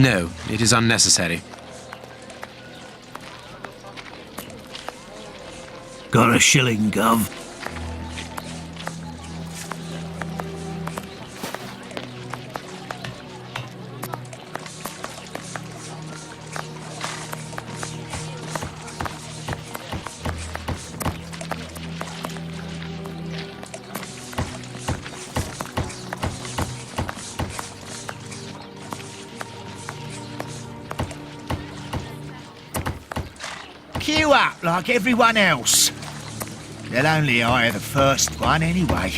No, it is unnecessary. Got a shilling, Gov? Queue up like everyone else. They'll only hire the first one anyway.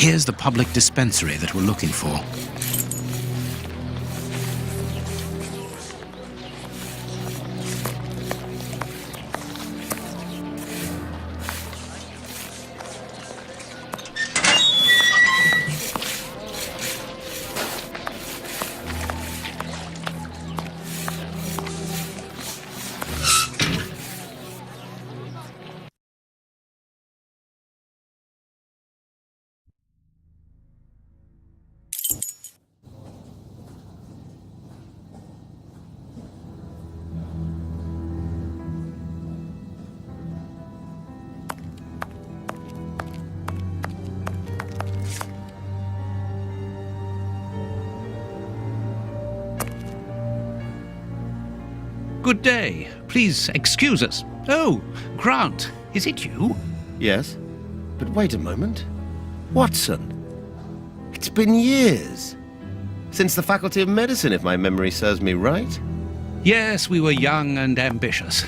Here's the public dispensary that we're looking for. Good day. Please excuse us. Oh, Grant, is it you? Yes, but wait a moment. Watson, it's been years. Since the Faculty of Medicine, if my memory serves me right. Yes, we were young and ambitious.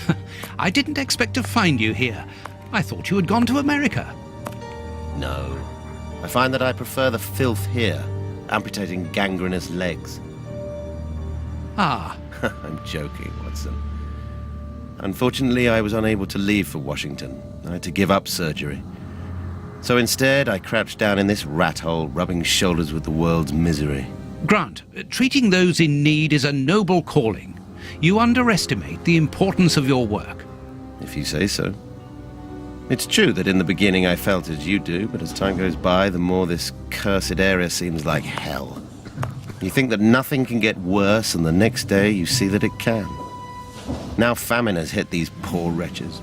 I didn't expect to find you here. I thought you had gone to America. No. I find that I prefer the filth here, amputating gangrenous legs. Ah, I'm joking, Watson. Unfortunately, I was unable to leave for Washington. I had to give up surgery. So instead, I crouched down in this rat hole, rubbing shoulders with the world's misery. Grant, treating those in need is a noble calling. You underestimate the importance of your work. If you say so. It's true that in the beginning I felt as you do, but as time goes by, the more this cursed area seems like hell. You think that nothing can get worse, and the next day you see that it can. Now famine has hit these poor wretches.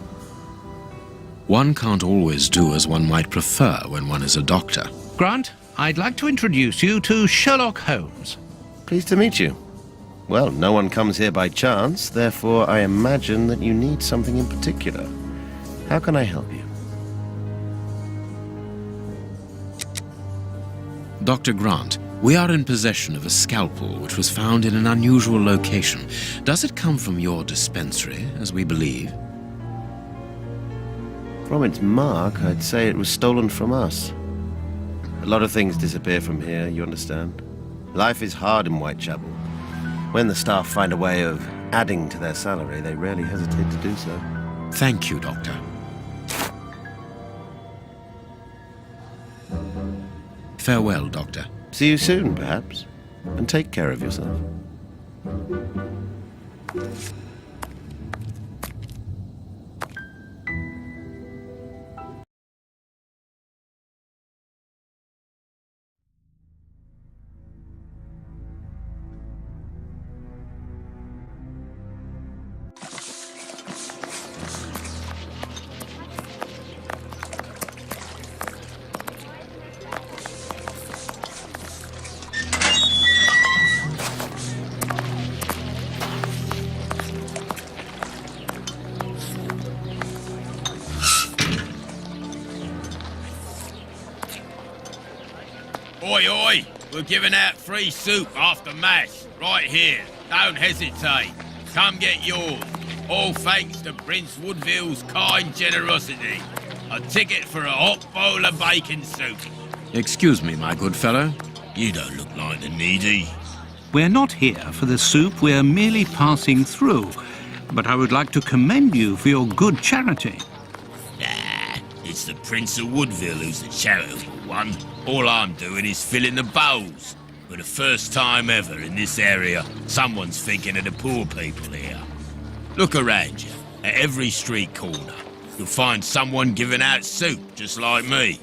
One can't always do as one might prefer when one is a doctor. Grant, I'd like to introduce you to Sherlock Holmes. Pleased to meet you. Well, no one comes here by chance, therefore I imagine that you need something in particular. How can I help you? Dr. Grant, we are in possession of a scalpel which was found in an unusual location. Does it come from your dispensary, as we believe? From its mark, I'd say it was stolen from us. A lot of things disappear from here, you understand? Life is hard in Whitechapel. When the staff find a way of adding to their salary, they rarely hesitate to do so. Thank you, Doctor. Farewell, Doctor. See you soon, perhaps. And take care of yourself. Oi, oi! We're giving out free soup after mass, right here. Don't hesitate. Come get yours. All thanks to Prince Woodville's kind generosity. A ticket for a hot bowl of bacon soup. Excuse me, my good fellow. You don't look like the needy. We're not here for the soup, we're merely passing through. But I would like to commend you for your good charity. Nah, it's the Prince of Woodville who's the charitable one. All I'm doing is filling the bowls. For the first time ever in this area, someone's thinking of the poor people here. Look around you. At every street corner, you'll find someone giving out soup just like me.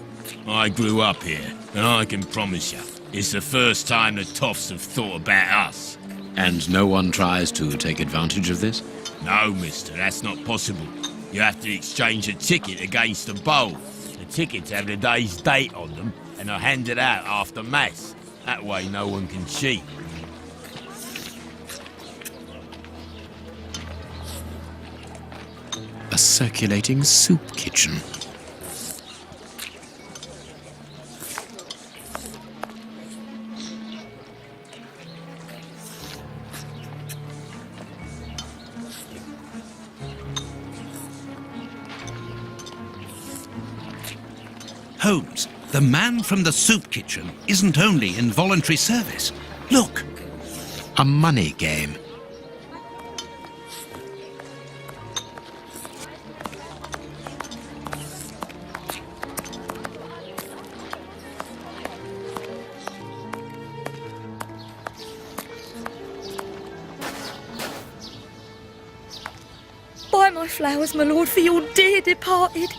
I grew up here, and I can promise you, it's the first time the toffs have thought about us. And no one tries to take advantage of this? No, mister, that's not possible. You have to exchange a ticket against a bowl. The tickets have the day's date on them, and are handed out after Mass. That way no one can cheat. A circulating soup kitchen. Holmes, the man from the soup kitchen isn't only in voluntary service. Look, A money game. Buy my flowers, my lord, for your dear departed.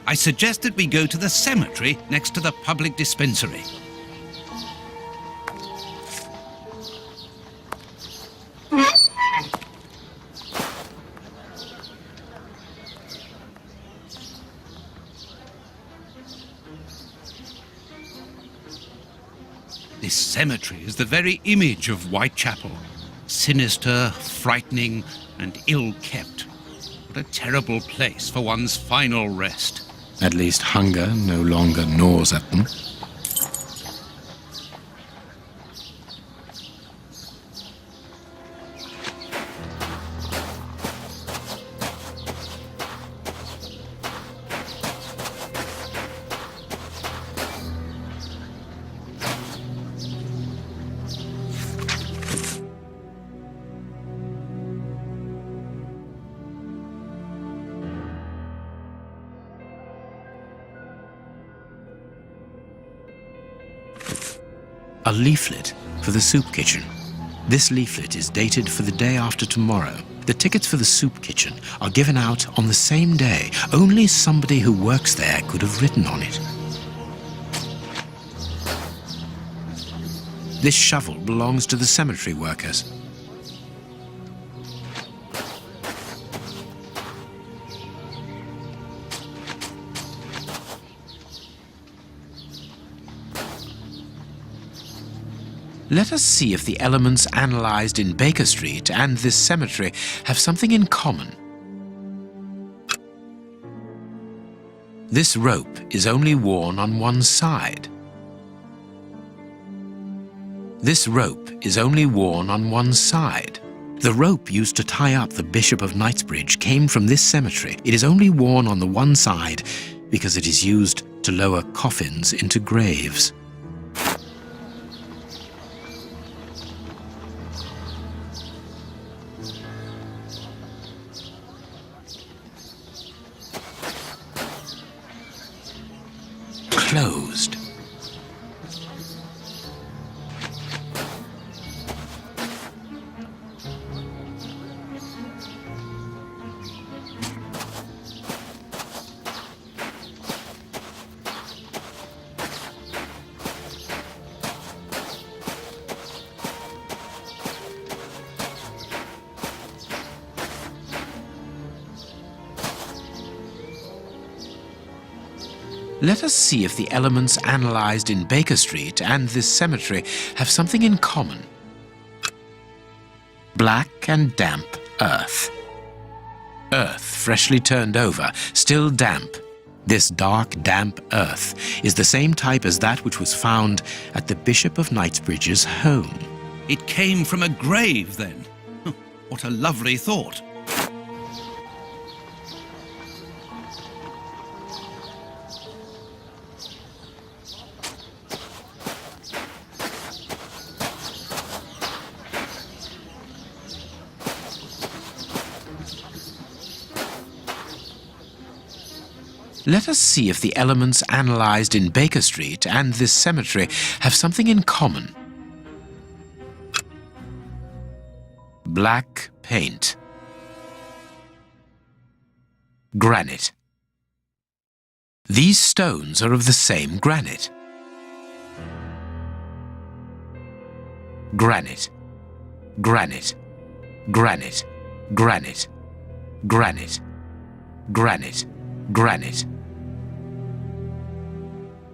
I suggested we go to the cemetery next to the public dispensary. This cemetery is the very image of Whitechapel. Sinister, frightening, and ill-kept. What a terrible place for one's final rest. At least hunger no longer gnaws at them. A leaflet for the soup kitchen. This leaflet is dated for the day after tomorrow. The tickets for the soup kitchen are given out on the same day. Only somebody who works there could have written on it. This shovel belongs to the cemetery workers. Let us see if the elements analyzed in Baker Street and this cemetery have something in common. This rope is only worn on one side. This rope is only worn on one side. The rope used to tie up the Bishop of Knightsbridge came from this cemetery. It is only worn on the one side because it is used to lower coffins into graves. Closed. Let us see if the elements analyzed in Baker Street and this cemetery have something in common. Black and damp earth. Earth freshly turned over, still damp. This dark, damp earth is the same type as that which was found at the Bishop of Knightsbridge's home. It came from a grave, then. What a lovely thought. Let us see if the elements analyzed in Baker Street and this cemetery have something in common. Black paint. Granite. These stones are of the same granite. Granite. Granite. Granite. Granite. Granite. Granite. Granite.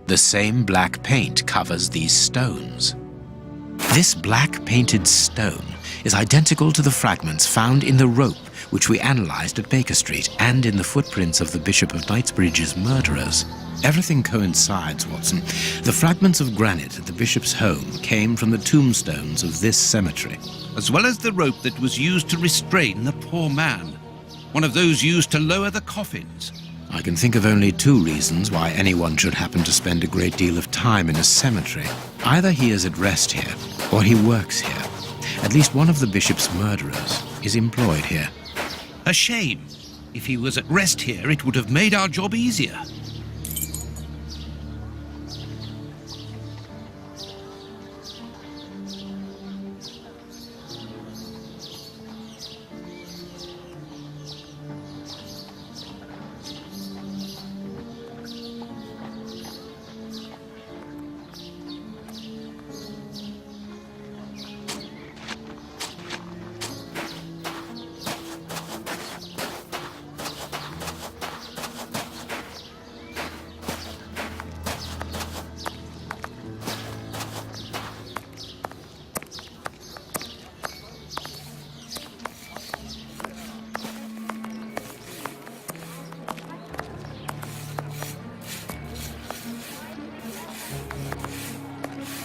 The same black paint covers these stones. This black painted stone is identical to the fragments found in the rope which we analyzed at Baker Street and in the footprints of the Bishop of Knightsbridge's murderers. Everything coincides, Watson. The fragments of granite at the bishop's home came from the tombstones of this cemetery. As well as the rope that was used to restrain the poor man. One of those used to lower the coffins. I can think of only two reasons why anyone should happen to spend a great deal of time in a cemetery. Either he is at rest here, or he works here. At least one of the bishop's murderers is employed here. A shame. If he was at rest here, it would have made our job easier.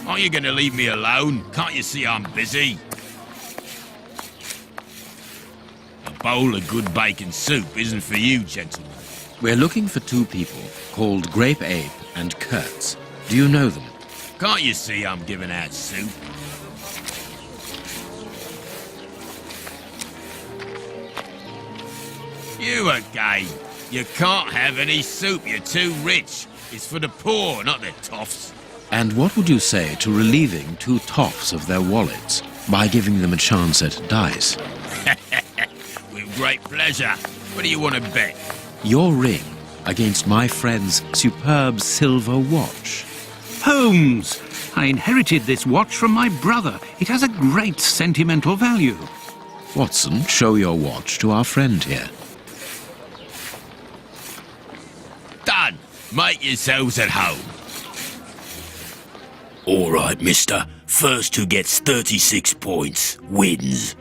Are you going to leave me alone? Can't you see I'm busy? A bowl of good bacon soup isn't for you, gentlemen. We're looking for two people called Grape Ape and Kurtz. Do you know them? Can't you see I'm giving out soup? You again. You can't have any soup, you're too rich. It's for the poor, not the toffs. And what would you say to relieving two toffs of their wallets by giving them a chance at dice? With great pleasure. What do you want to bet? Your ring against my friend's superb silver watch. Holmes! I inherited this watch from my brother. It has a great sentimental value. Watson, show your watch to our friend here. Done. Make yourselves at home. All right, mister. First who gets 36 points wins.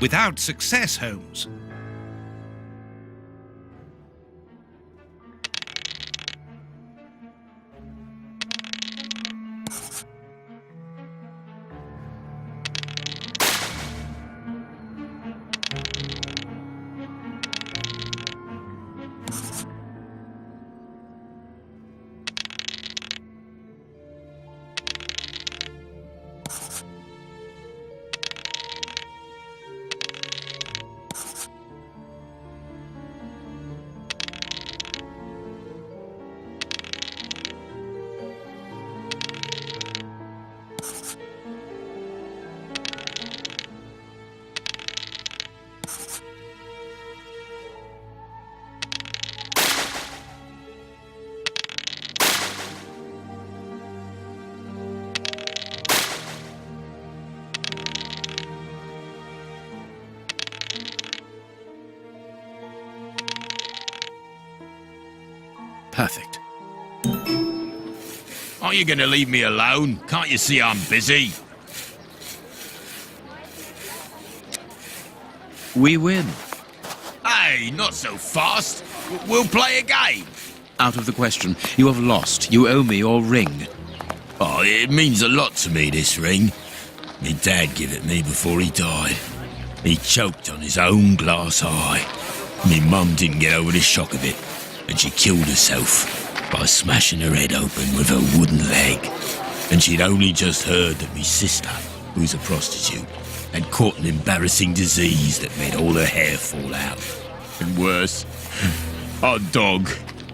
Without success, Holmes. Perfect. Are you going to leave me alone? Can't you see I'm busy? We win. Hey, not so fast. We'll play a game. Out of the question. You have lost. You owe me your ring. Oh, it means a lot to me, this ring. Me dad gave it me before he died. He choked on his own glass eye. Me mum didn't get over the shock of it, and she killed herself by smashing her head open with her wooden leg. And she'd only just heard that me sister, who's a prostitute, had caught an embarrassing disease that made all her hair fall out. And worse, our dog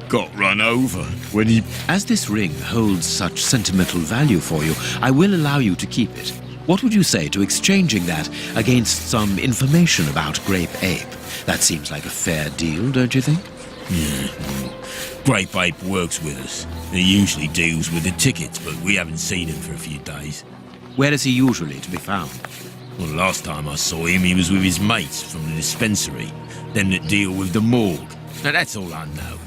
got run over when he... As this ring holds such sentimental value for you, I will allow you to keep it. What would you say to exchanging that against some information about Grape Ape? That seems like a fair deal, don't you think? Yeah. Grape Ape works with us. He usually deals with the tickets, but we haven't seen him for a few days. Where is he usually to be found? Well, last time I saw him, he was with his mates from the dispensary, them that deal with the morgue. Now, that's all I know.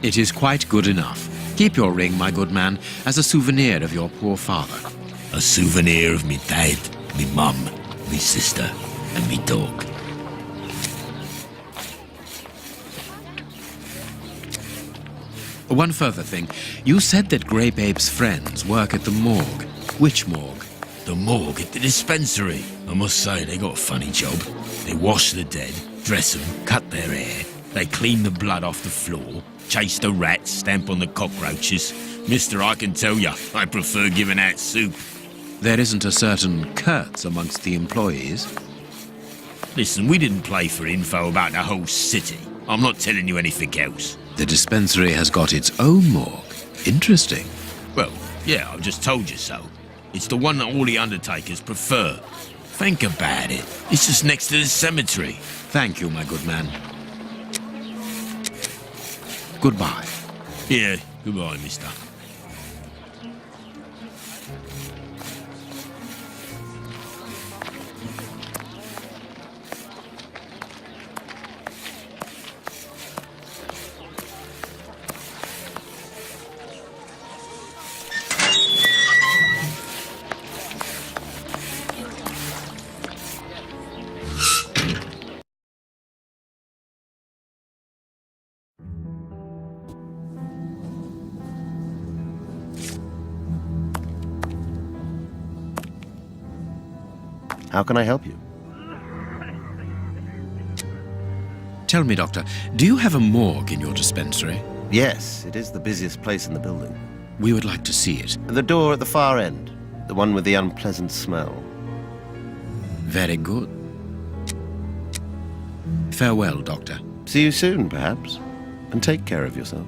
It is quite good enough. Keep your ring, my good man, as a souvenir of your poor father. A souvenir of me dad, me mum, me sister, and me dog. One further thing. You said that Grape Ape's friends work at the morgue. Which morgue? The morgue at the dispensary. I must say, they got a funny job. They wash the dead, dress them, cut their hair. They clean the blood off the floor, chase the rats, stamp on the cockroaches. Mister, I can tell you, I prefer giving out soup. There isn't a certain Kurtz amongst the employees. Listen, we didn't play for info about the whole city. I'm not telling you anything else. The dispensary has got its own morgue. Interesting. Well, yeah, I've just told you so. It's the one that all the undertakers prefer. Think about it. It's just next to the cemetery. Thank you, my good man. Goodbye. Yeah, goodbye, mister. How can I help you? Tell me, Doctor, do you have a morgue in your dispensary? Yes, it is the busiest place in the building. We would like to see it. The door at the far end. The one with the unpleasant smell. Very good. Farewell, Doctor. See you soon, perhaps. And take care of yourself.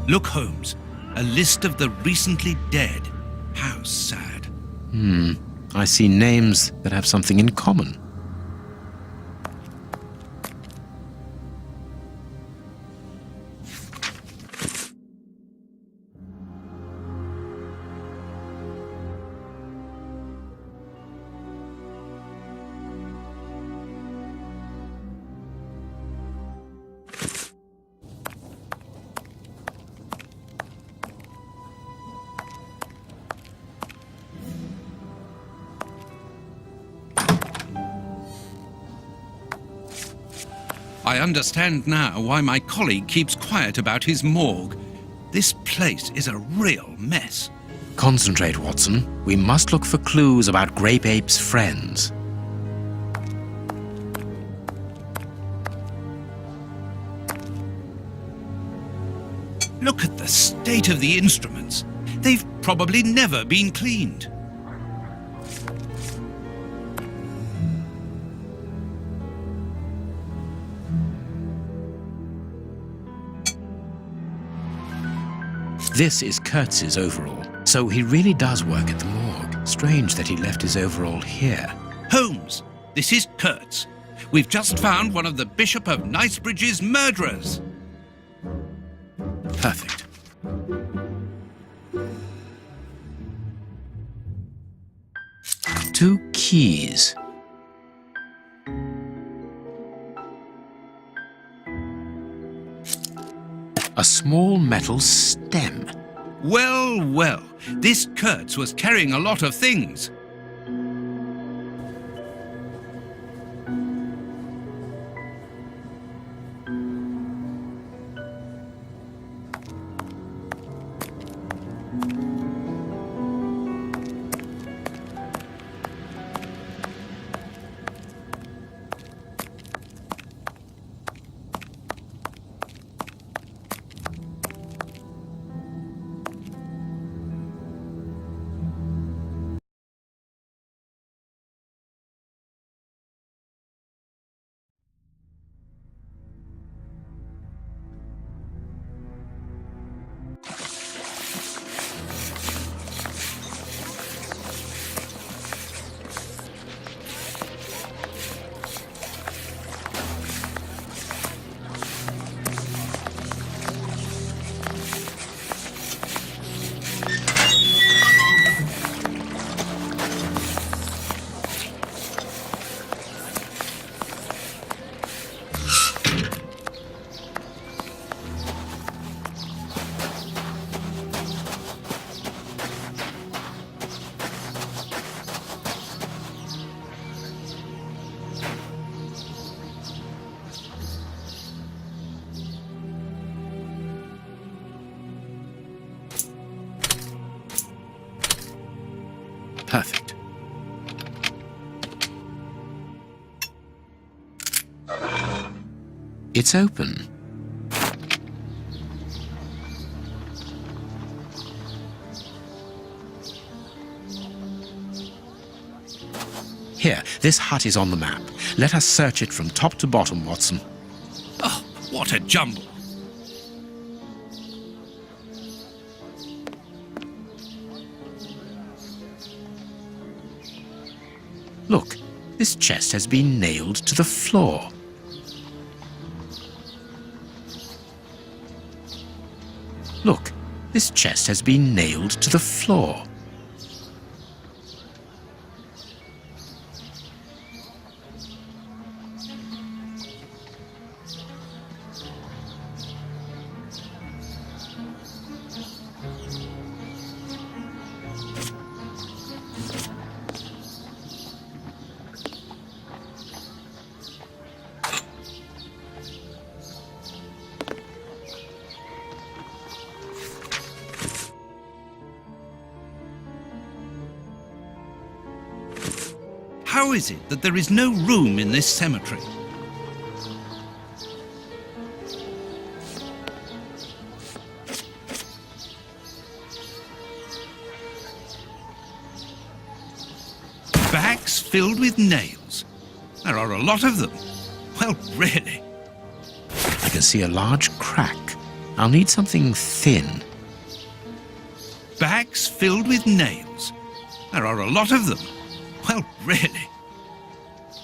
Look, Holmes, a list of the recently dead. How sad. I see names that have something in common. I understand now why my colleague keeps quiet about his morgue. This place is a real mess. Concentrate, Watson. We must look for clues about Grape Ape's friends. Look at the state of the instruments. They've probably never been cleaned. This is Kurtz's overall, so he really does work at the morgue. Strange that he left his overall here. Holmes, this is Kurtz. We've just found one of the Bishop of Knightsbridge's murderers. Perfect. Two keys. A small metal stem. Well, well, this Kurtz was carrying a lot of things. Perfect. It's open. Here, this hut is on the map. Let us search it from top to bottom, Watson. Oh, what a jumble. Look, this chest has been nailed to the floor. Look, this chest has been nailed to the floor. How is it that there is no room in this cemetery? Bags filled with nails. There are a lot of them. Well, really. I can see a large crack. I'll need something thin. Bags filled with nails. There are a lot of them. Well, really.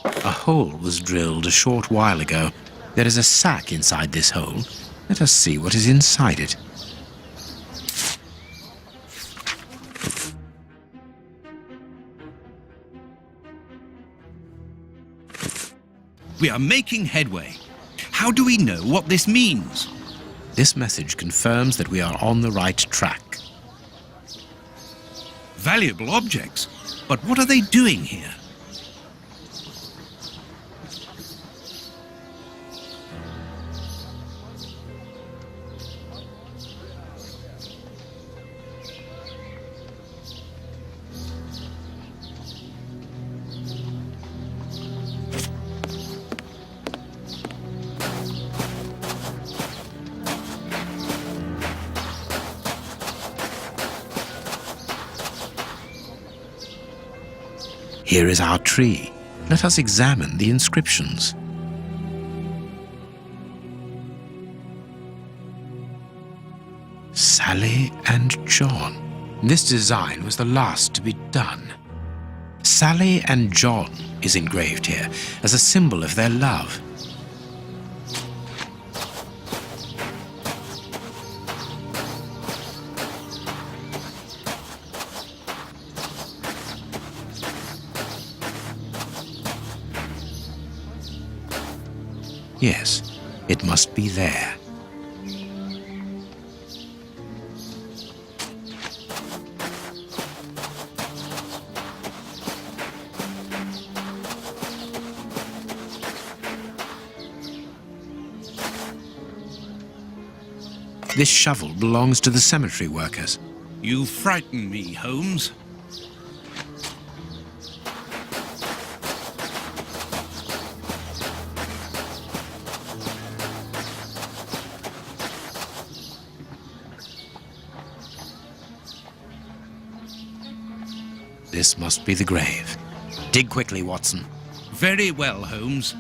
A hole was drilled a short while ago. There is a sack inside this hole. Let us see what is inside it. We are making headway. How do we know what this means? This message confirms that we are on the right track. Valuable objects. But what are they doing here? Here is our tree. Let us examine the inscriptions. Sally and John. This design was the last to be done. Sally and John is engraved here as a symbol of their love. Yes, it must be there. This shovel belongs to the cemetery workers. You frighten me, Holmes. This must be the grave. Dig quickly, Watson. Very well, Holmes.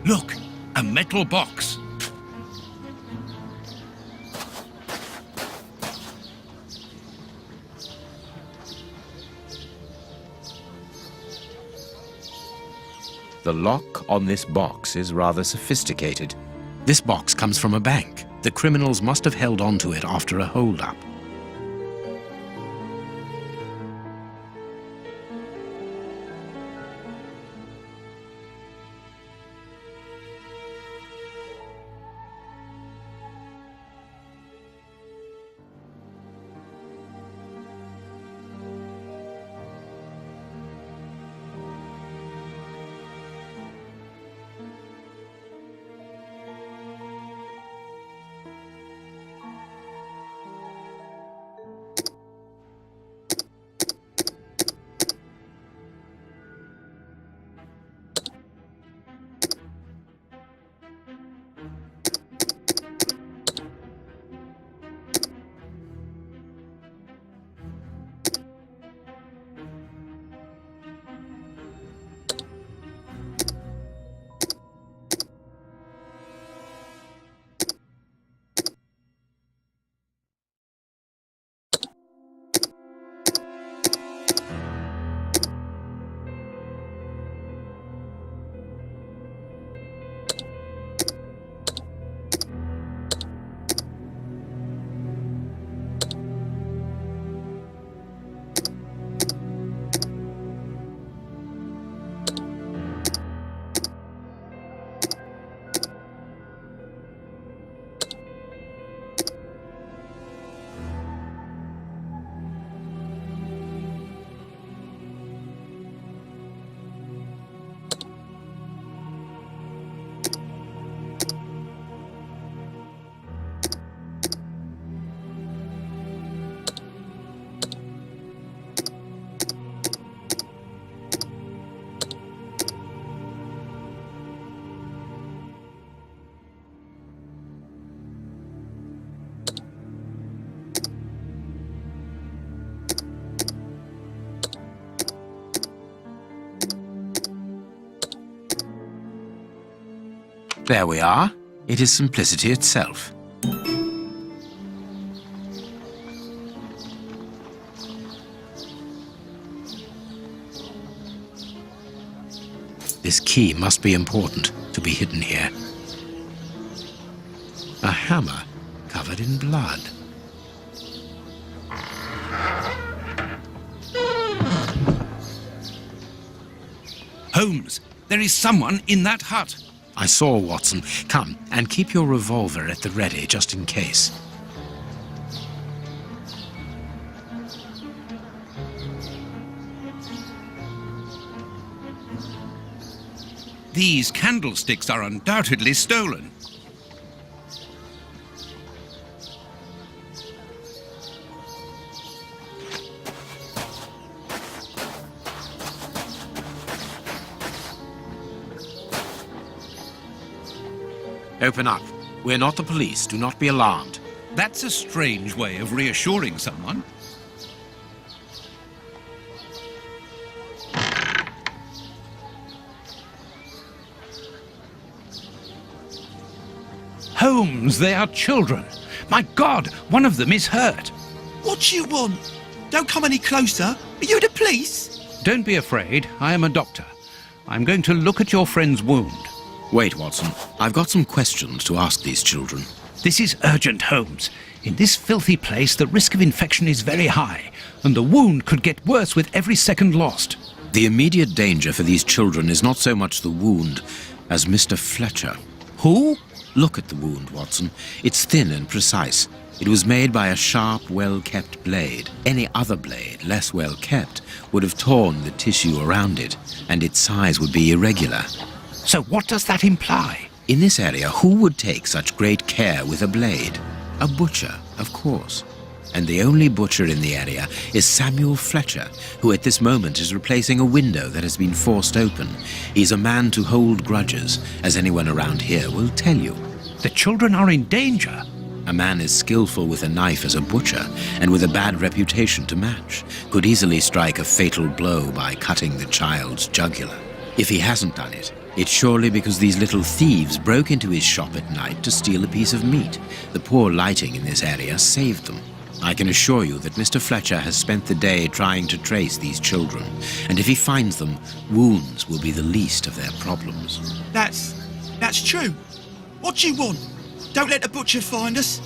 Look, a metal box. The lock on this box is rather sophisticated. This box comes from a bank. The criminals must have held onto it after a hold-up. There we are. It is simplicity itself. This key must be important to be hidden here. A hammer covered in blood. Holmes, there is someone in that hut. I saw, Watson. Come, and keep your revolver at the ready, just in case. These candlesticks are undoubtedly stolen. Open up. We're not the police. Do not be alarmed. That's a strange way of reassuring someone. Holmes, they are children. My God, one of them is hurt. What do you want? Don't come any closer. Are you the police? Don't be afraid, I am a doctor. I'm going to look at your friend's wound. Wait, Watson. I've got some questions to ask these children. This is urgent, Holmes. In this filthy place, the risk of infection is very high, and the wound could get worse with every second lost. The immediate danger for these children is not so much the wound as Mr. Fletcher. Who? Look at the wound, Watson. It's thin and precise. It was made by a sharp, well-kept blade. Any other blade, less well-kept, would have torn the tissue around it, and its size would be irregular. So what does that imply? In this area, who would take such great care with a blade? A butcher, of course. And the only butcher in the area is Samuel Fletcher, who at this moment is replacing a window that has been forced open. He's a man to hold grudges, as anyone around here will tell you. The children are in danger. A man as skillful with a knife as a butcher, and with a bad reputation to match, could easily strike a fatal blow by cutting the child's jugular. If he hasn't done it, it's surely because these little thieves broke into his shop at night to steal a piece of meat. The poor lighting in this area saved them. I can assure you that Mr. Fletcher has spent the day trying to trace these children, and if he finds them, wounds will be the least of their problems. That's true. What do you want? Don't let the butcher find us.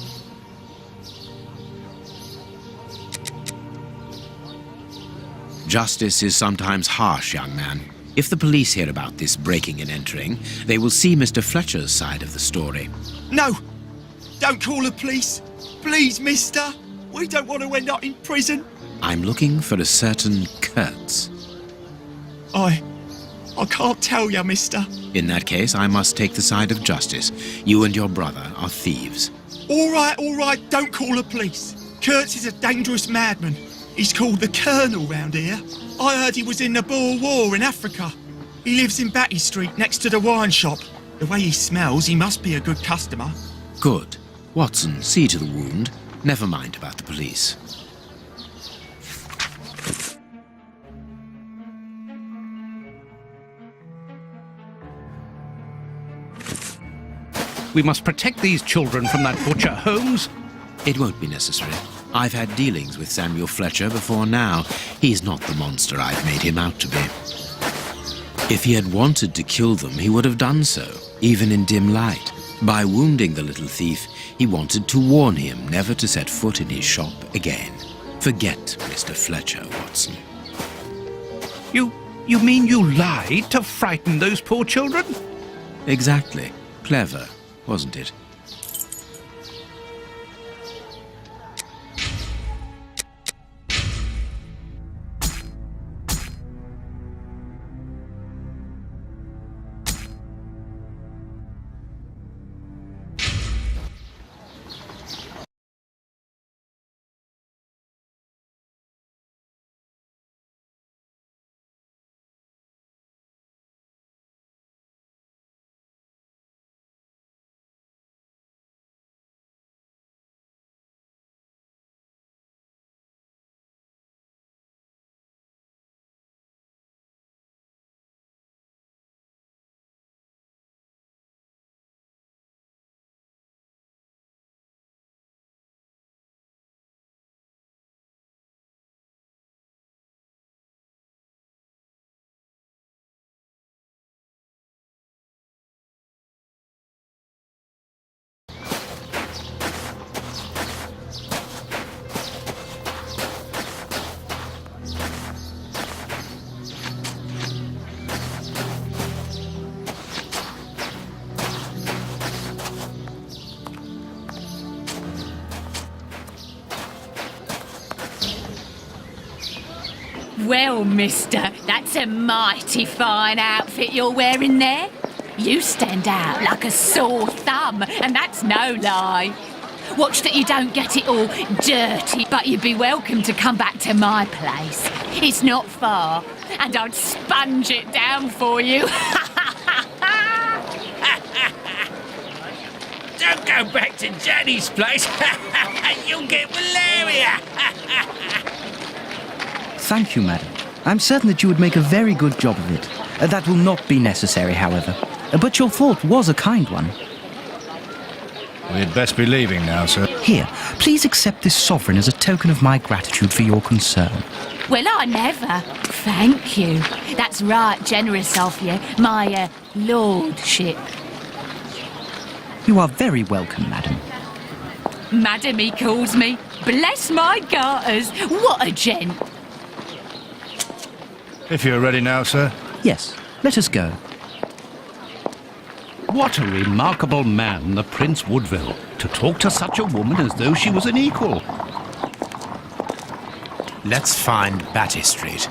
Justice is sometimes harsh, young man. If the police hear about this breaking and entering, they will see Mr. Fletcher's side of the story. No! Don't call the police. Please, mister. We don't want to end up in prison. I'm looking for a certain Kurtz. I can't tell you, mister. In that case, I must take the side of justice. You and your brother are thieves. All right, don't call the police. Kurtz is a dangerous madman. He's called the Colonel round here. I heard he was in the Boer War in Africa. He lives in Batty Street next to the wine shop. The way he smells, he must be a good customer. Good. Watson, see to the wound. Never mind about the police. We must protect these children from that butcher, Holmes. It won't be necessary. I've had dealings with Samuel Fletcher before now. He's not the monster I've made him out to be. If he had wanted to kill them, he would have done so, even in dim light. By wounding the little thief, he wanted to warn him never to set foot in his shop again. Forget Mr. Fletcher, Watson. You mean you lied to frighten those poor children? Exactly. Clever, wasn't it? Well, mister, that's a mighty fine outfit you're wearing there. You stand out like a sore thumb, and that's no lie. Watch that you don't get it all dirty, but you'd be welcome to come back to my place. It's not far, and I'd sponge it down for you. Don't go back to Jenny's place. You'll get malaria. Thank you, madam. I'm certain that you would make a very good job of it. That will not be necessary, however. But your thought was a kind one. We'd best be leaving now, sir. Here, please accept this sovereign as a token of my gratitude for your concern. Well, I never. Thank you. That's right generous of you, my lordship. You are very welcome, madam. Madam, he calls me. Bless my garters. What a gent. If you're ready now, sir. Yes, let us go. What a remarkable man, the Prince Woodville, to talk to such a woman as though she was an equal. Let's find Batty Street.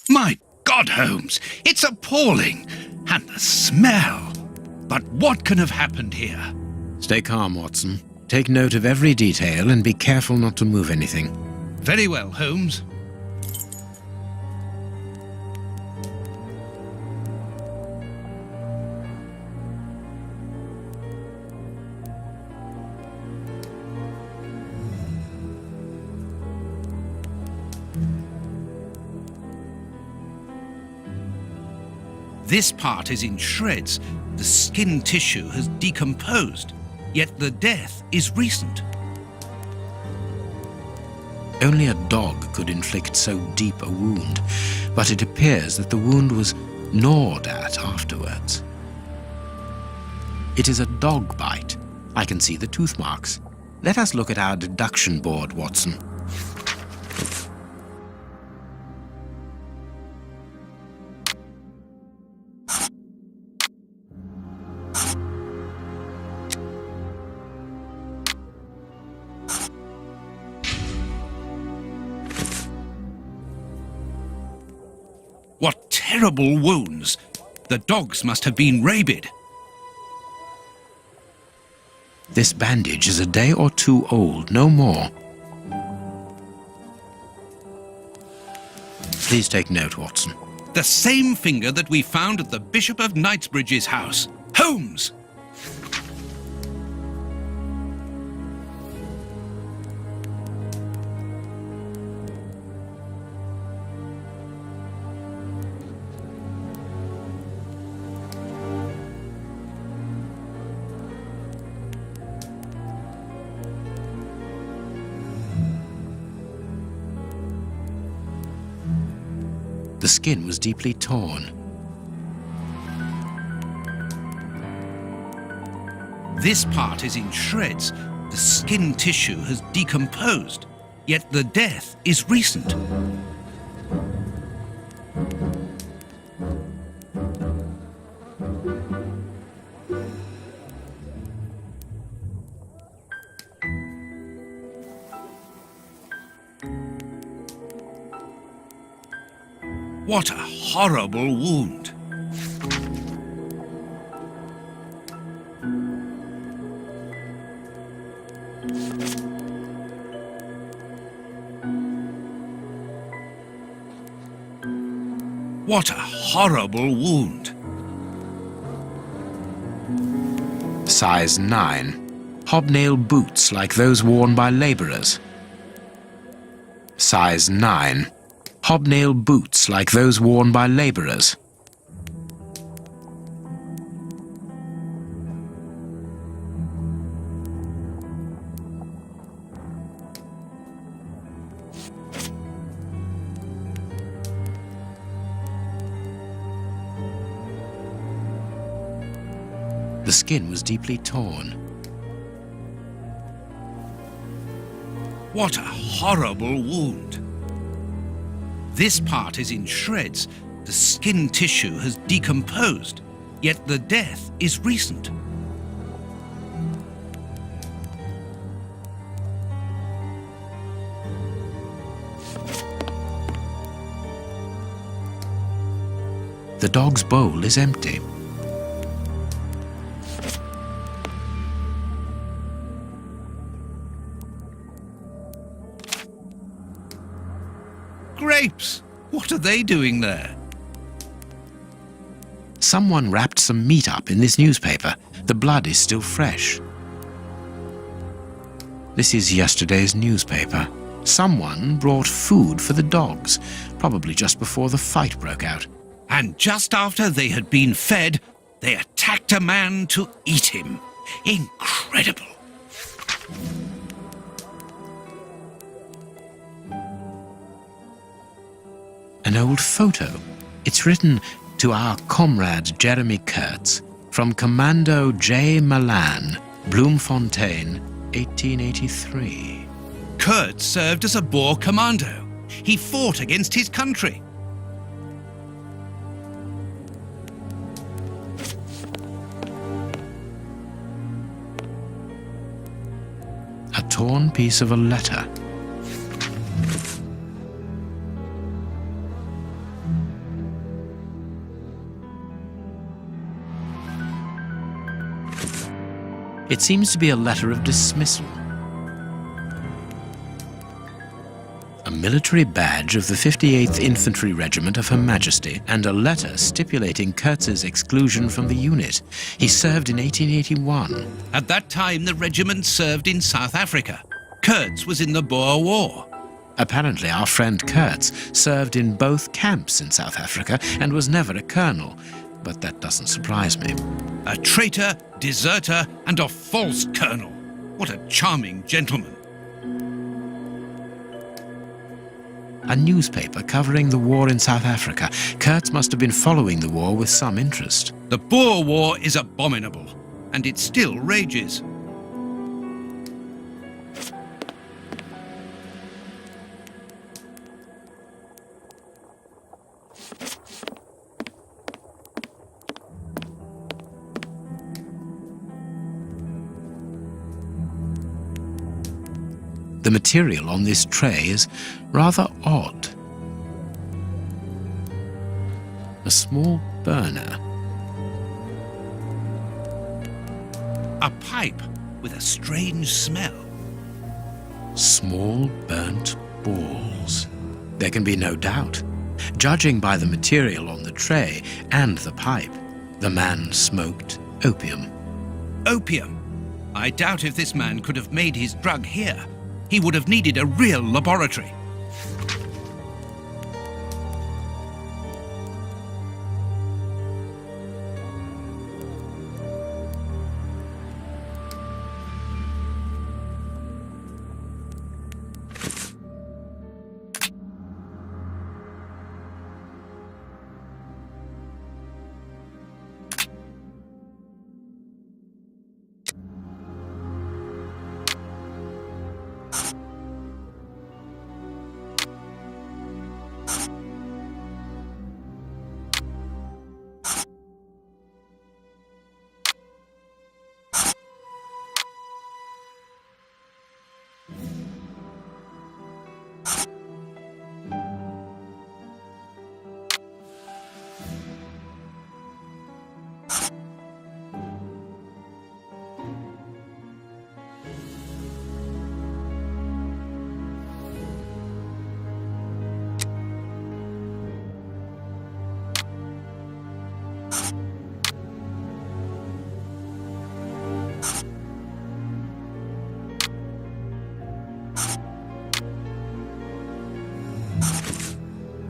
My God, Holmes, it's appalling. And the smell. But what can have happened here? Stay calm, Watson. Take note of every detail and be careful not to move anything. Very well, Holmes. This part is in shreds. The skin tissue has decomposed, yet the death is recent. Only a dog could inflict so deep a wound, but it appears that the wound was gnawed at afterwards. It is a dog bite. I can see the tooth marks. Let us look at our deduction board, Watson. What terrible wounds! The dogs must have been rabid. This bandage is a day or two old, no more. Please take note, Watson. The same finger that we found at the Bishop of Knightsbridge's house. Holmes! The skin was deeply torn. This part is in shreds. The skin tissue has decomposed, yet the death is recent. What a horrible wound. What a horrible wound. Size 9. Hobnail boots like those worn by labourers. Size 9. Hobnail boots like those worn by labourers. The skin was deeply torn. What a horrible wound. This part is in shreds. The skin tissue has decomposed, yet the death is recent. The dog's bowl is empty. Grapes! What are they doing there? Someone wrapped some meat up in this newspaper. The blood is still fresh. This is yesterday's newspaper. Someone brought food for the dogs, probably just before the fight broke out. And just after they had been fed, they attacked a man to eat him. Incredible. An old photo. It's written to our comrade Jeremy Kurtz from Commando J. Milan, Bloemfontein, 1883. Kurtz served as a Boer commando. He fought against his country. A torn piece of a letter. It seems to be a letter of dismissal. A military badge of the 58th Infantry Regiment of Her Majesty, and a letter stipulating Kurtz's exclusion from the unit. He served in 1881. At that time, the regiment served in South Africa. Kurtz was in the Boer War. Apparently, our friend Kurtz served in both camps in South Africa and was never a colonel, but that doesn't surprise me. A traitor, deserter, and a false colonel. What a charming gentleman. A newspaper covering the war in South Africa. Kurtz must have been following the war with some interest. The Boer War is abominable, and it still rages. The material on this tray is rather odd. A small burner. A pipe with a strange smell. Small burnt balls. There can be no doubt. Judging by the material on the tray and the pipe, the man smoked opium. Opium? I doubt if this man could have made his drug here. He would have needed a real laboratory.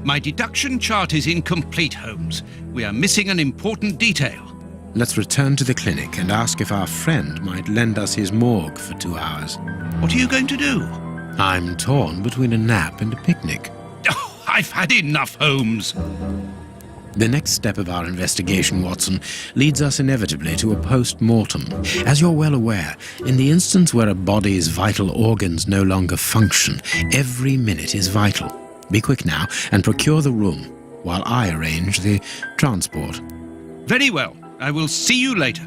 My deduction chart is incomplete, Holmes. We are missing an important detail. Let's return to the clinic and ask if our friend might lend us his morgue for 2 hours. What are you going to do? I'm torn between a nap and a picnic. Oh, I've had enough, Holmes. The next step of our investigation, Watson, leads us inevitably to a post-mortem. As you're well aware, in the instance where a body's vital organs no longer function, every minute is vital. Be quick now and procure the room, while I arrange the transport. Very well. I will see you later.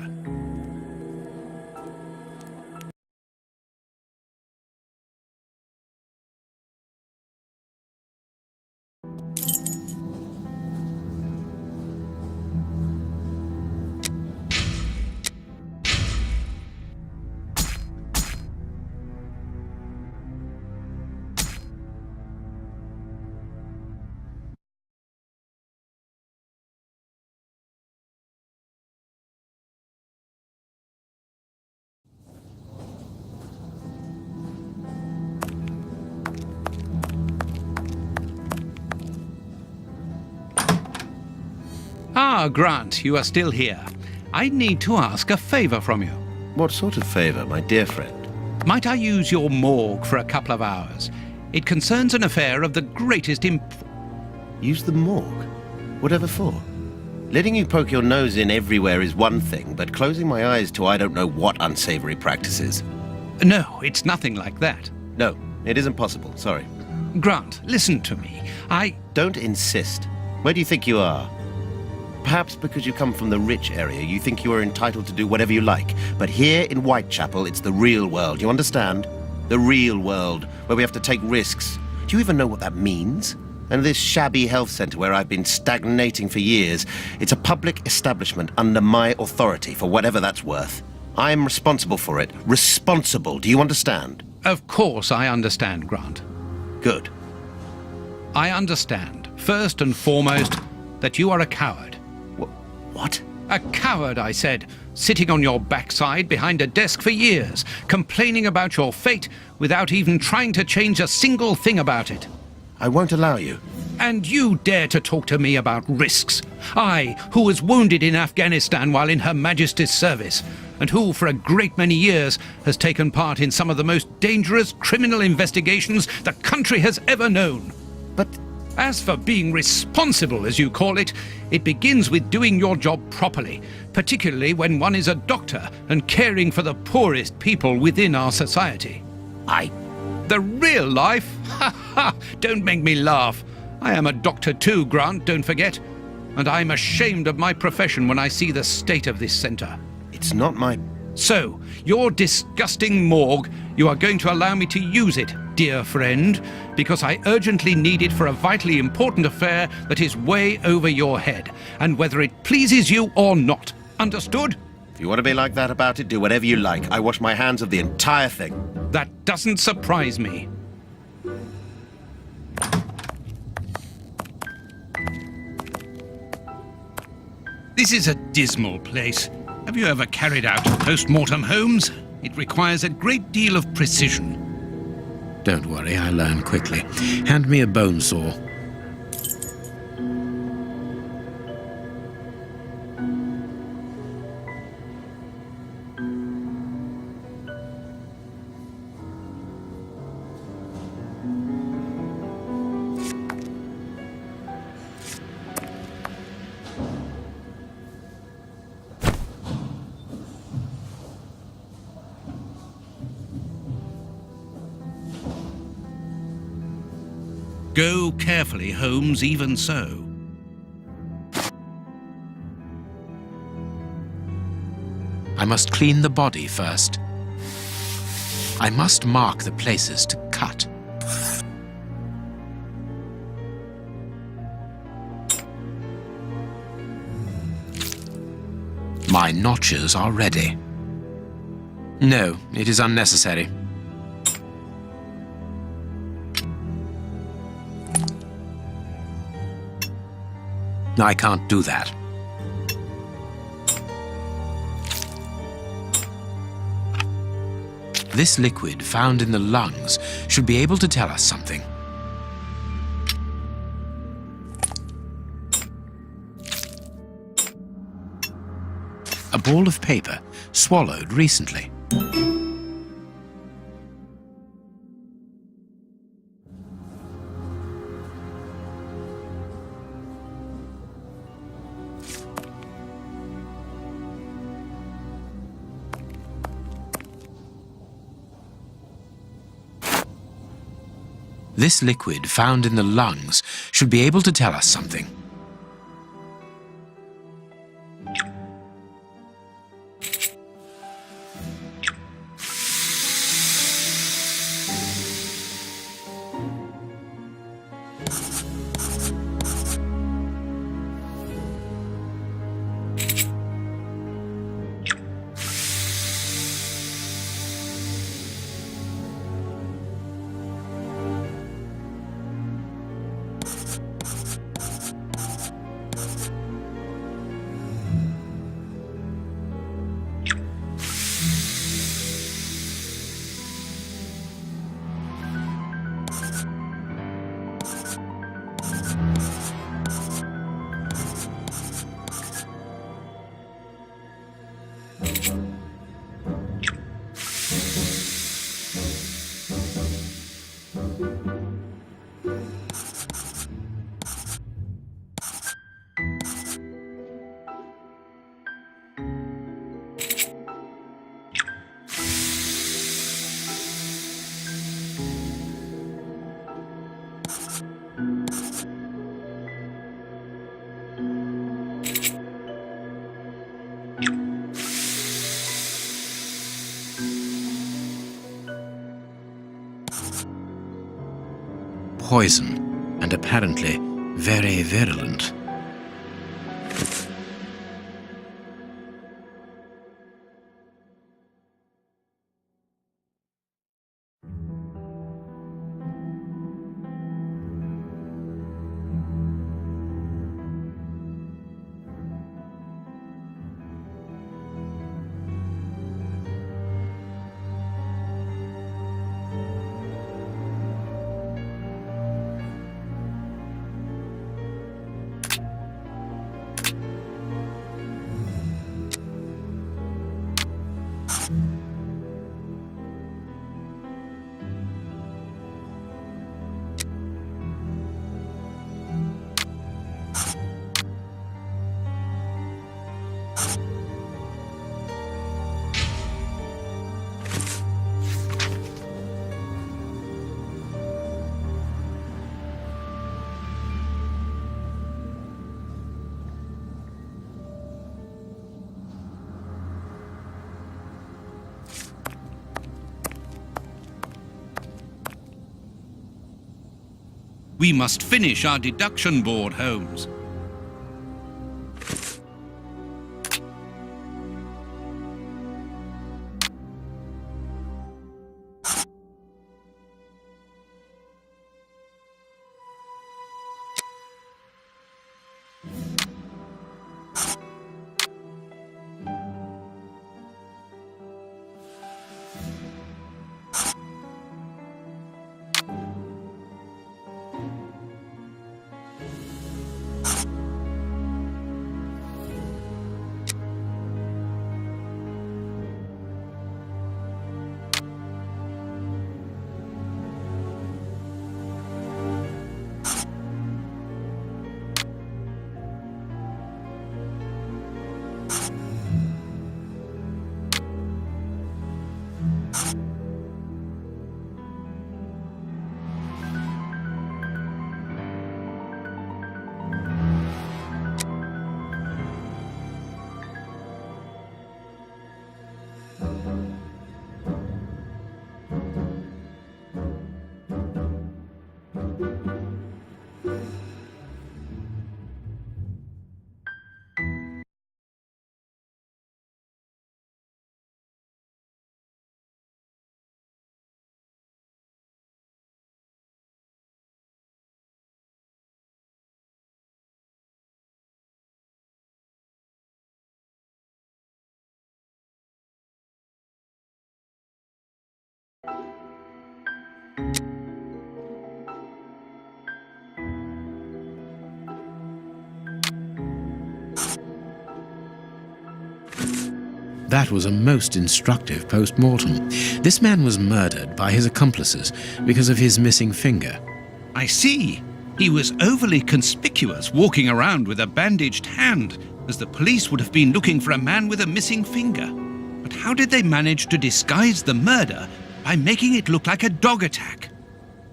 Ah, Grant, you are still here. I need to ask a favour from you. What sort of favour, my dear friend? Might I use your morgue for a couple of hours? It concerns an affair of the greatest Use the morgue? Whatever for? Letting you poke your nose in everywhere is one thing, but closing my eyes to I don't know what unsavoury practices. No, it's nothing like that. No, it isn't possible, sorry. Grant, listen to me. Don't insist. Where do you think you are? Perhaps because you come from the rich area, you think you are entitled to do whatever you like. But here in Whitechapel, it's the real world, you understand? The real world, where we have to take risks. Do you even know what that means? And this shabby health centre where I've been stagnating for years, it's a public establishment under my authority, for whatever that's worth. I'm responsible for it. Responsible, do you understand? Of course I understand, Grant. Good. I understand, first and foremost, that you are a coward. What? A coward, I said, sitting on your backside behind a desk for years, complaining about your fate without even trying to change a single thing about it. I won't allow you. And you dare to talk to me about risks? I, who was wounded in Afghanistan while in Her Majesty's service, and who, for a great many years, has taken part in some of the most dangerous criminal investigations the country has ever known. But as for being responsible, as you call it, it begins with doing your job properly, particularly when one is a doctor and caring for the poorest people within our society. The real life? Ha ha! Don't make me laugh. I am a doctor too, Grant, don't forget. And I'm ashamed of my profession when I see the state of this centre. It's not my... So, your disgusting morgue, you are going to allow me to use it, dear friend, because I urgently need it for a vitally important affair that is way over your head, and whether it pleases you or not. Understood? If you want to be like that about it, do whatever you like. I wash my hands of the entire thing. That doesn't surprise me. This is a dismal place. Have you ever carried out post-mortem, Holmes? It requires a great deal of precision. Don't worry, I learn quickly. Hand me a bone saw. Go carefully, Holmes, even so. I must clean the body first. I must mark the places to cut. My notches are ready. No, it is unnecessary. I can't do that. This liquid found in the lungs should be able to tell us something. A ball of paper swallowed recently. This liquid found in the lungs should be able to tell us something. Poison, and apparently very virulent. We must finish our deduction board, Holmes. That was a most instructive post-mortem. This man was murdered by his accomplices because of his missing finger. I see. He was overly conspicuous, walking around with a bandaged hand, as the police would have been looking for a man with a missing finger. But how did they manage to disguise the murder by making it look like a dog attack?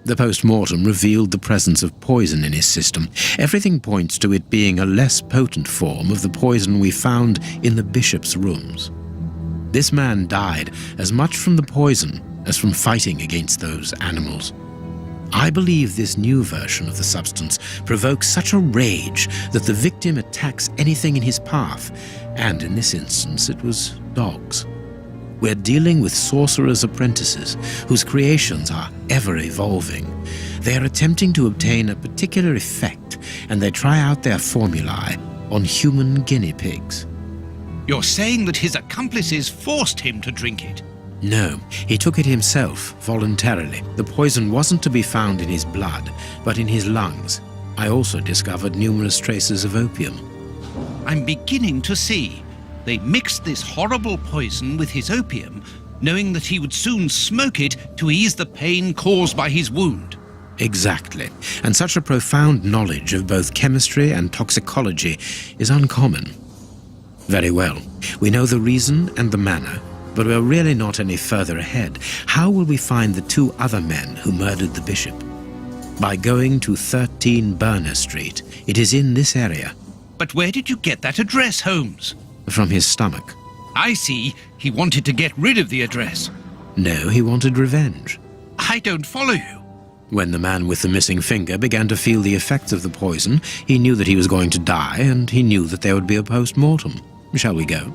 The post-mortem revealed the presence of poison in his system. Everything points to it being a less potent form of the poison we found in the bishop's rooms. This man died as much from the poison as from fighting against those animals. I believe this new version of the substance provokes such a rage that the victim attacks anything in his path, and in this instance it was dogs. We're dealing with sorcerers' apprentices whose creations are ever-evolving. They are attempting to obtain a particular effect, and they try out their formulae on human guinea pigs. You're saying that his accomplices forced him to drink it? No, he took it himself, voluntarily. The poison wasn't to be found in his blood, but in his lungs. I also discovered numerous traces of opium. I'm beginning to see. They mixed this horrible poison with his opium, knowing that he would soon smoke it to ease the pain caused by his wound. Exactly. And such a profound knowledge of both chemistry and toxicology is uncommon. Very well. We know the reason and the manner, but we're really not any further ahead. How will we find the two other men who murdered the bishop? By going to 13 Burner Street. It is in this area. But where did you get that address, Holmes? From his stomach. I see. He wanted to get rid of the address. No, he wanted revenge. I don't follow you. When the man with the missing finger began to feel the effects of the poison, he knew that he was going to die, and he knew that there would be a post-mortem. Shall we go?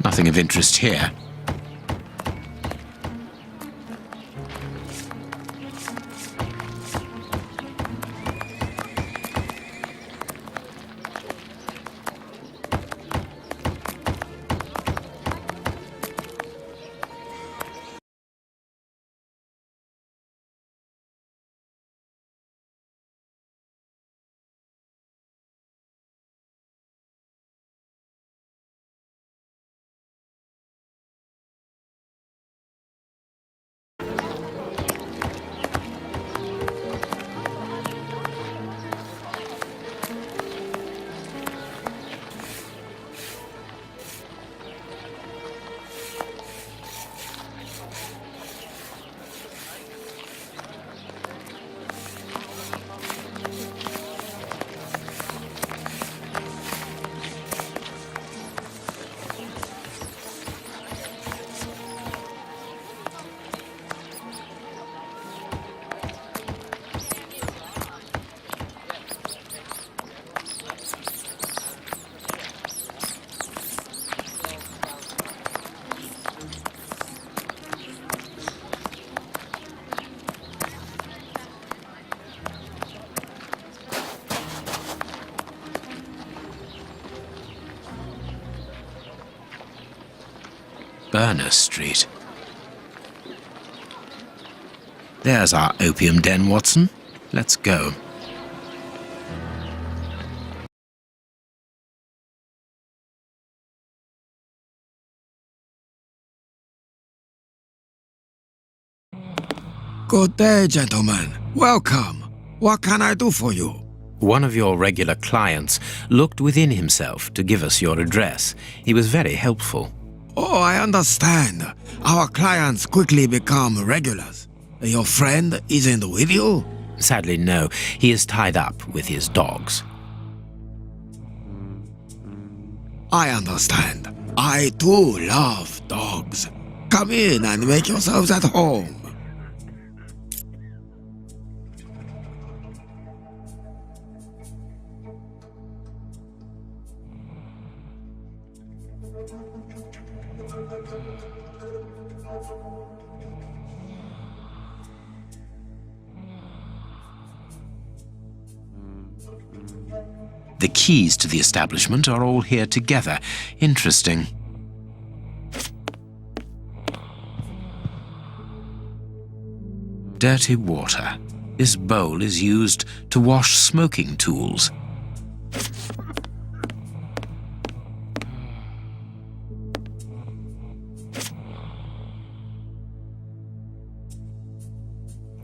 Nothing of interest here. Berners Street. There's our opium den, Watson. Let's go. Good day, gentlemen. Welcome. What can I do for you? One of your regular clients looked within himself to give us your address. He was very helpful. Oh, I understand. Our clients quickly become regulars. Your friend isn't with you? Sadly, no. He is tied up with his dogs. I understand. I too love dogs. Come in and make yourselves at home. The keys to the establishment are all here together. Interesting. Dirty water. This bowl is used to wash smoking tools.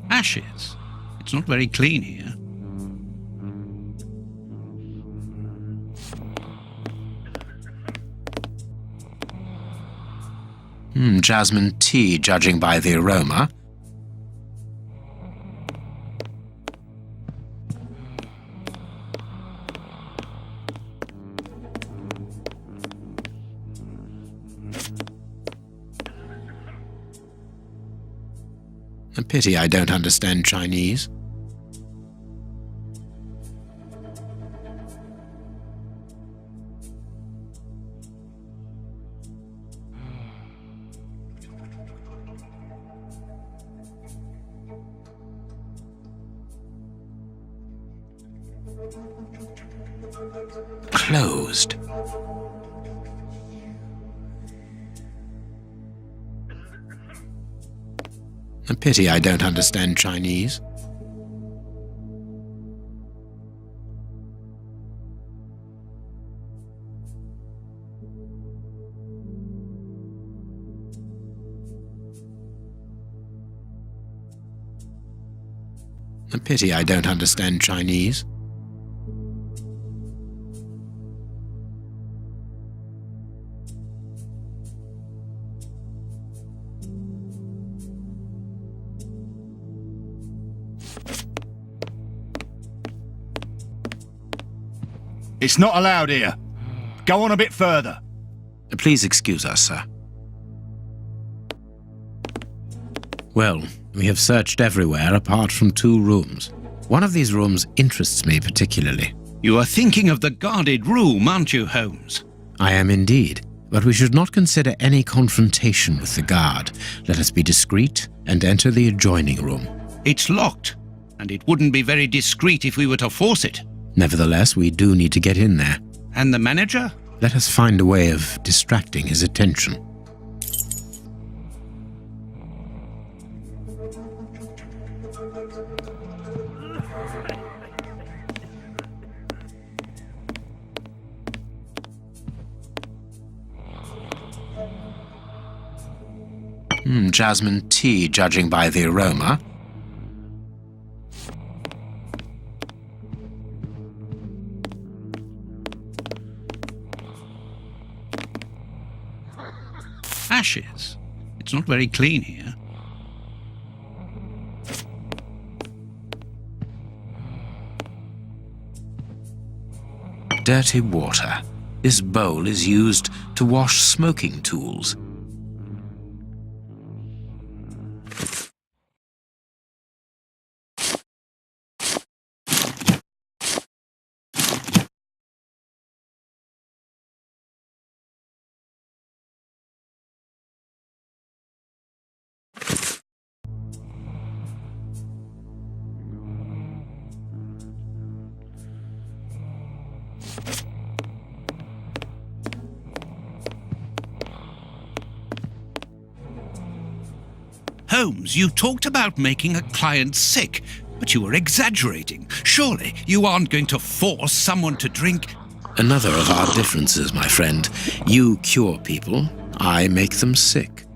Ashes. It's not very clean here. Jasmine tea, judging by the aroma. A pity I don't understand Chinese. Closed. A pity I don't understand Chinese. A pity I don't understand Chinese. It's not allowed here. Go on a bit further. Please excuse us, sir. Well, we have searched everywhere apart from 2 rooms. One of these rooms interests me particularly. You are thinking of the guarded room, aren't you, Holmes? I am indeed, but we should not consider any confrontation with the guard. Let us be discreet and enter the adjoining room. It's locked, and it wouldn't be very discreet if we were to force it. Nevertheless, we do need to get in there. And the manager? Let us find a way of distracting his attention. Jasmine tea, judging by the aroma. Ashes. It's not very clean here. Dirty water. This bowl is used to wash smoking tools. Holmes, you talked about making a client sick, but you were exaggerating. Surely you aren't going to force someone to drink... Another of our differences, my friend. You cure people, I make them sick.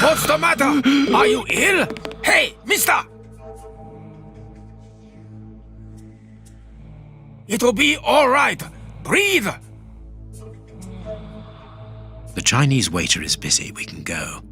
What's the matter? Are you ill? Hey, mister! It'll be all right. Breathe! The Chinese waiter is busy. We can go.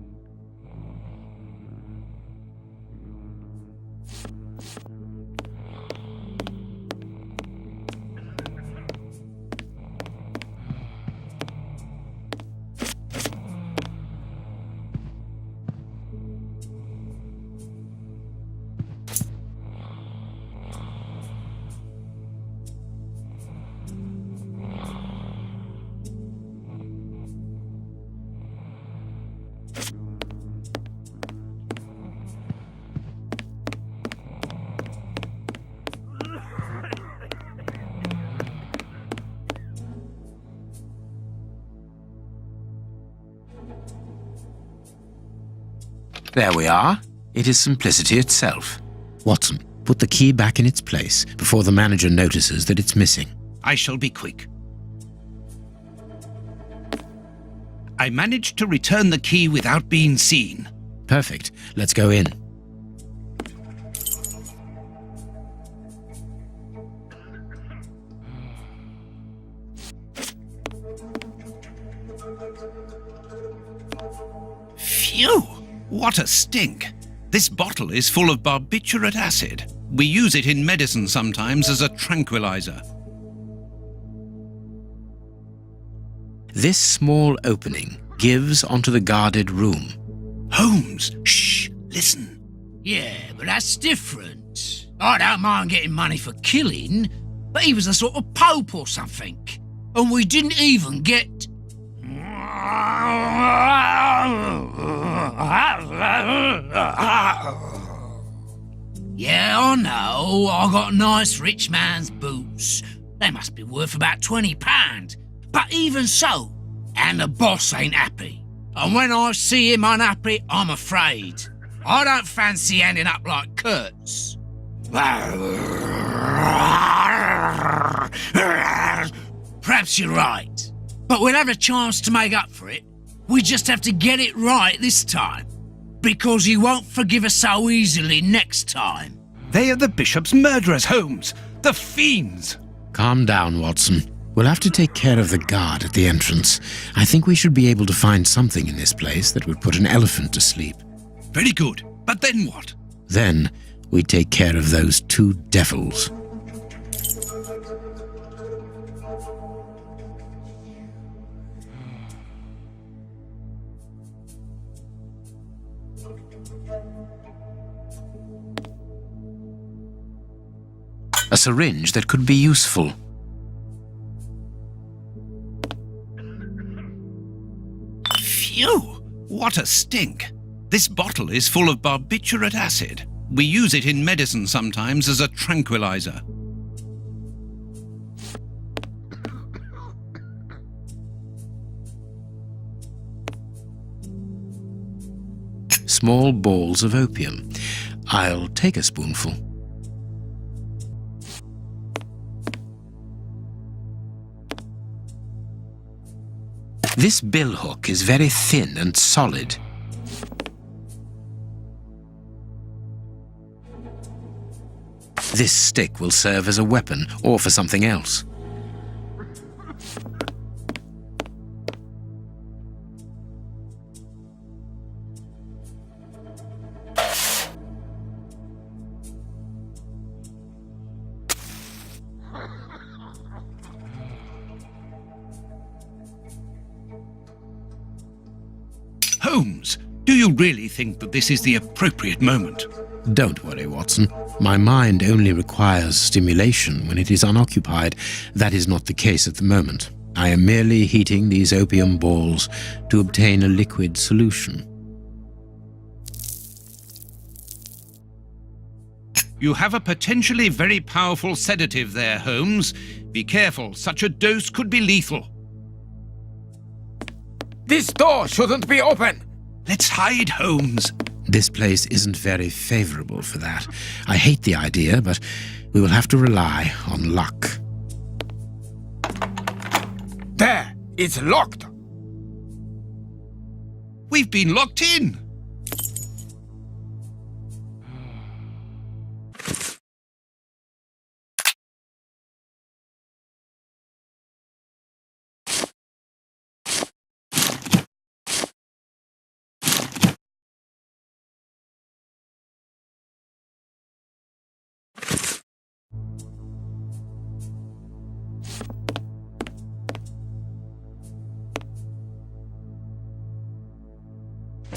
There we are. It is simplicity itself. Watson, put the key back in its place before the manager notices that it's missing. I shall be quick. I managed to return the key without being seen. Perfect. Let's go in. Phew! What a stink! This bottle is full of barbiturate acid. We use it in medicine sometimes as a tranquilizer. This small opening gives onto the guarded room. Holmes! Shh! Listen. Yeah, but that's different. I don't mind getting money for killing, but he was a sort of pope or something. And we didn't even get... Yeah, I know. I got nice rich man's boots. They must be worth about £20. But even so, and the boss ain't happy. And when I see him unhappy, I'm afraid. I don't fancy ending up like Kurtz. Perhaps you're right. But we'll have a chance to make up for it. We just have to get it right this time. Because he won't forgive us so easily next time. They are the bishop's murderers, Holmes. The fiends. Calm down, Watson. We'll have to take care of the guard at the entrance. I think we should be able to find something in this place that would put an elephant to sleep. Very good. But then what? Then we take care of those two devils. A syringe that could be useful. Phew! What a stink! This bottle is full of barbiturate acid. We use it in medicine sometimes as a tranquilizer. Small balls of opium. I'll take a spoonful. This billhook is very thin and solid. This stick will serve as a weapon or for something else. Holmes, do you really think that this is the appropriate moment? Don't worry, Watson. My mind only requires stimulation when it is unoccupied. That is not the case at the moment. I am merely heating these opium balls to obtain a liquid solution. You have a potentially very powerful sedative there, Holmes. Be careful, such a dose could be lethal. This door shouldn't be open! Let's hide, Holmes. This place isn't very favorable for that. I hate the idea, but we will have to rely on luck. There! It's locked! We've been locked in.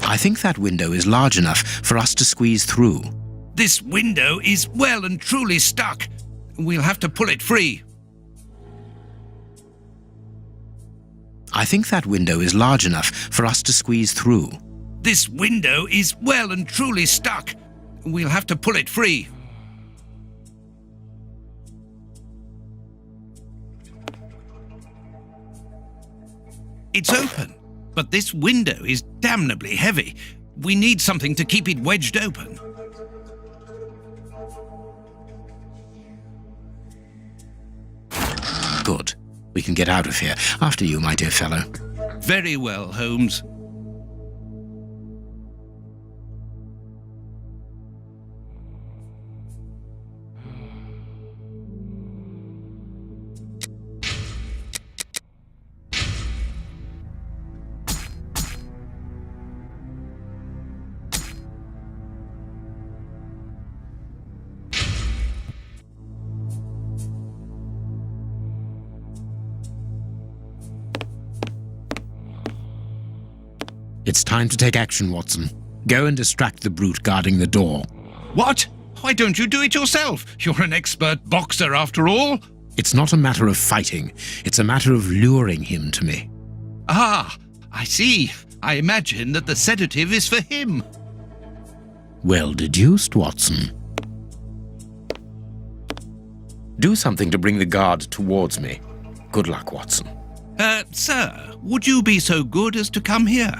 I think that window is large enough for us to squeeze through. This window is well and truly stuck. We'll have to pull it free. I think that window is large enough for us to squeeze through. This window is well and truly stuck. We'll have to pull it free. It's open, but this window is damnably heavy. We need something to keep it wedged open. Good. We can get out of here. After you, my dear fellow. Very well, Holmes. It's time to take action, Watson. Go and distract the brute guarding the door. What? Why don't you do it yourself? You're an expert boxer, after all. It's not a matter of fighting. It's a matter of luring him to me. Ah, I see. I imagine that the sedative is for him. Well deduced, Watson. Do something to bring the guard towards me. Good luck, Watson. Sir, would you be so good as to come here?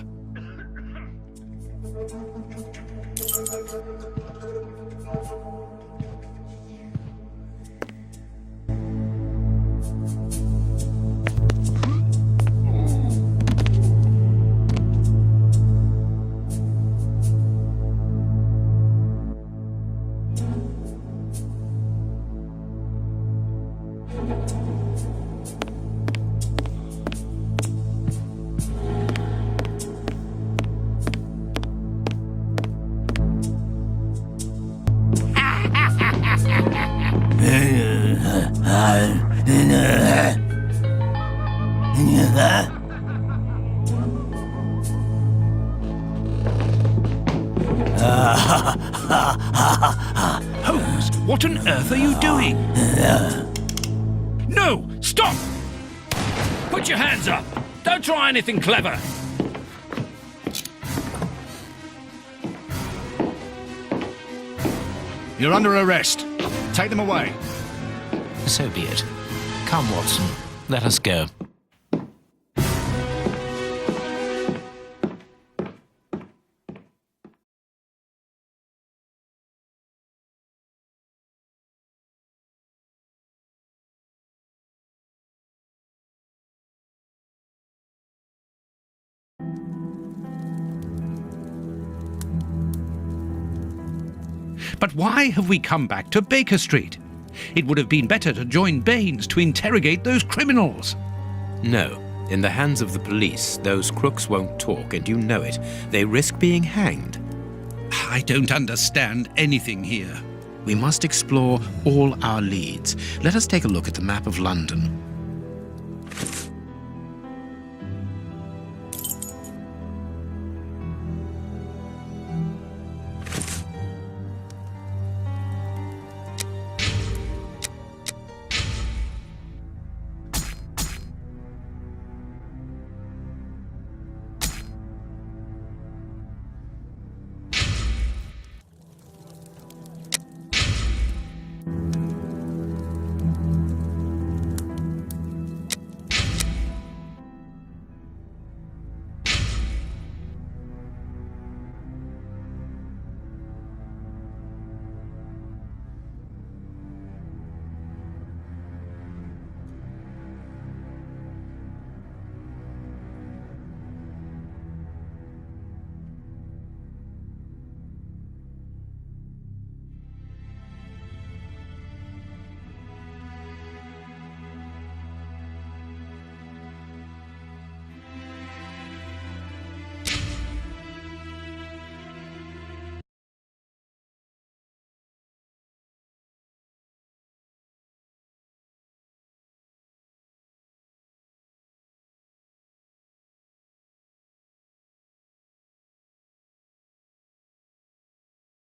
Holmes, what on earth are you doing? No! Stop! Put your hands up! Don't try anything clever! You're under arrest. Take them away. So be it. Come, Watson. Let us go. But why have we come back to Baker Street? It would have been better to join Baines to interrogate those criminals. No. In the hands of the police, those crooks won't talk, and you know it. They risk being hanged. I don't understand anything here. We must explore all our leads. Let us take a look at the map of London.